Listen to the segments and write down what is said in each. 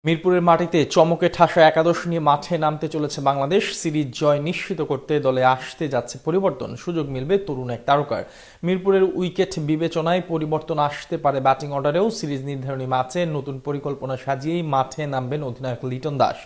মিরপুরের মাটিতে চমকে ঠাসা একাদশ নিয়ে মাঠে নামতে চলেছে বাংলাদেশ। সিরিজ জয় নিশ্চিত করতে দলে আসতে যাচ্ছে পরিবর্তন, সুযোগ মিলবে তরুণ এক তারকার। মিরপুরের উইকেট বিবেচনায় পরিবর্তন আসতে পারে ব্যাটিং অর্ডারেও। সিরিজ নির্ধারণী ম্যাচে নতুন পরিকল্পনা সাজিয়েই মাঠে নামবেন অধিনায়ক লিটন দাস।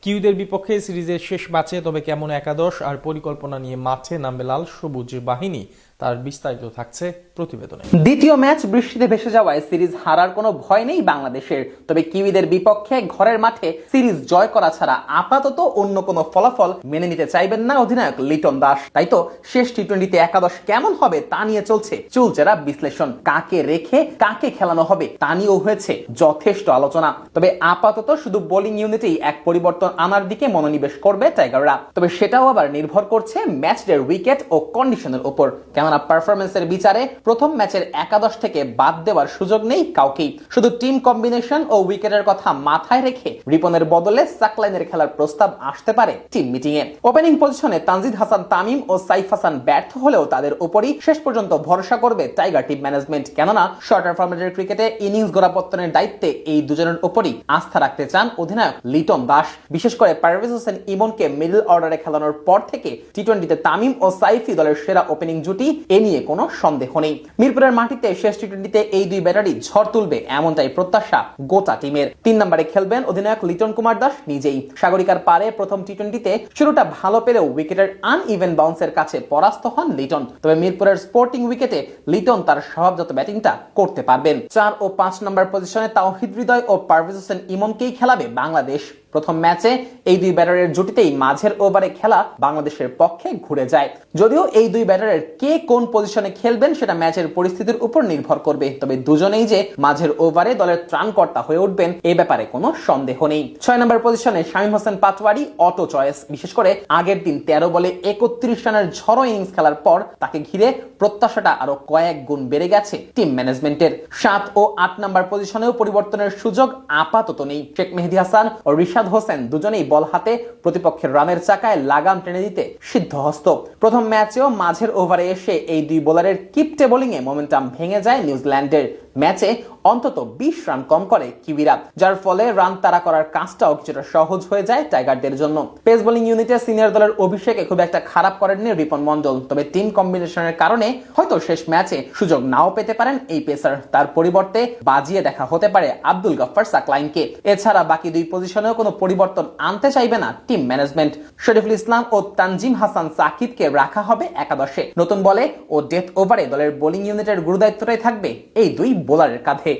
কিউদের বিপক্ষে সিরিজের শেষ ম্যাচে তবে কেমন একাদশ আর পরিকল্পনা নিয়ে মাঠে নামবে লাল সবুজ বাহিনী, তার বিস্তারিত থাকছে প্রতিবেদনে। দ্বিতীয় ম্যাচ বৃষ্টিতে ভেসে যাওয়ায় সিরিজ হারার কোনো ভয় নেই বাংলাদেশের। তবে কিউইদের বিপক্ষে ঘরের মাঠে সিরিজ জয় করা ছাড়া আপাতত অন্য কোনো ফলাফল মেনে নিতে চাইবেন না অধিনায়ক লিটন দাস। তাই তো শেষ টি-20তে একাদশ কেমন হবে তা নিয়ে চলছে চুলচেরা বিশ্লেষণ। কাকে রেখে কাকে খেলানো হবে তা নিয়েও হয়েছে যথেষ্ট আলোচনা। তবে আপাতত শুধু বোলিং ইউনিটেই এক পরিবর্তন আনার দিকে মনোনিবেশ করবে টাইগাররা। তবে সেটাও আবার নির্ভর করছে ম্যাচের উইকেট ও কন্ডিশনের উপর। কেননা পারফরমেন্সের বিচারে প্রথম ম্যাচের একাদশ থেকে বাদ দেওয়ার সুযোগ নেই কাউকেই। শুধু টিম কম্বিনেশন ও উইকেটের কথা মাথায় রেখে রিপনের বদলে সাকলাইনের খেলার প্রস্তাব আসতে পারে টিম মিটিং এ। ওপেনিং পজিশনে তানজিদ হাসান তামিম ও সাইফ হাসান ব্যর্থ হলেও তাদের উপরই শেষ পর্যন্ত ভরসা করবে টাইগার টিম ম্যানেজমেন্ট। কেননা শর্টার ফরম্যাটের ক্রিকেটে ইনিংস গোড়াপত্তনের দায়িত্বে এই দুজনের উপরই আস্থা রাখতে চান অধিনায়ক লিটন দাস। বিশেষ করে পারভেজ হোসেন ইমনকে মিডল অর্ডারে খেলানোর পর থেকে টি-20তে তামিম ও সাইফি দলের সেরা ওপেনিং জুটি, এ নিয়ে কোনো সন্দেহ নেই। মিরপুরের মাটিতে শেষ টি-20তে এই দুই ব্যাটারি ঝড় তুলবে এমনটাই প্রত্যাশা গোটা টিমের। 3 নম্বরে খেলবেন অধিনায়ক লিটন কুমার দাস নিজেই। সাগরিকার পারে প্রথম টি-20তে শুরুটা ভালো পেলেও উইকেটের আনইভেন বাউন্সের কাছে পরাস্ত হন লিটন। তবে মিরপুরের স্পোর্টিং উইকেটে লিটন তার স্বভাবজাত ব্যাটিংটা করতে পারবেন। 4 ও 5 নম্বর পজিশনে তাওহিদ হৃদয় ও পারভেজ হোসেন ইমনকেই খেলাবে বাংলাদেশ। প্রথম ম্যাচে এই দুই ব্যাটারের জুটিতেই মাঝের ওভারে খেলা বাংলাদেশের পক্ষে ঘুরে যায়। যদিও এই দুই ব্যাটারের কে কোন পজিশনে খেলবেন সেটা ম্যাচের পরিস্থিতির উপর নির্ভর করবে। তবে দুজনেই যে মাঝের ওভারে দলের ত্রাণকর্তা হয়ে উঠবেন এ ব্যাপারে কোনো সন্দেহ নেই। 6 নম্বর পজিশনে শামীম হোসেন পাটোয়ারি অটো চয়েস। বিশেষ করে আগের দিন 13 বলে 31 রানের ঝড়ো ইনিংস খেলার পর তাকে ঘিরে প্রত্যাশাটা আরো কয়েক গুণ বেড়ে গেছে টিম ম্যানেজমেন্টের। 7 ও 8 নম্বর পজিশনেও পরিবর্তনের সুযোগ আপাতত নেই। শেখ মেহেদী হাসান ও রিশাদ হোসেন দুজনেই বল হাতে প্রতিপক্ষের রানের চাকায় লাগাম টেনে দিতে সিদ্ধহস্ত। প্রথম ম্যাচেও মাঝের ওভারে এসে এই দুই বোলারের কিপটে বোলিং এ মোমেন্টাম ভেঙে যায় নিউজিল্যান্ডের। ম্যাচে অন্তত 20 রান কম করে কিউইরা, যার ফলে রান তাড়া করার কাজটাও কিছুটা সহজ হয়ে যায় টাইগারদের জন্য। পেস বোলিং ইউনিটে সিনিয়র দলের অভিষেকে খুব একটা খারাপ করেননি রিপন মন্ডল। তবে টিম কম্বিনেশনের কারণে হয়তো শেষ ম্যাচে সুযোগ নাও পেতে পারেন এই পেসার। তার পরিবর্তে বাজিয়ে দেখা হতে পারে আব্দুল গফফার সাকলাইনকে। এছাড়া বাকি দুই পজিশনেও কোনো পরিবর্তন আনতে চাইবে না টিম ম্যানেজমেন্ট। শরীফুল ইসলাম ও তানজিম হাসান সাকিবকে রাখা হবে একাদশে। নতুন বলে ও ডেথ ওভারে দলের বোলিং ইউনিটের গুরুদায়িত্বটাই থাকবে এই দুই বোলারের কাঁধে।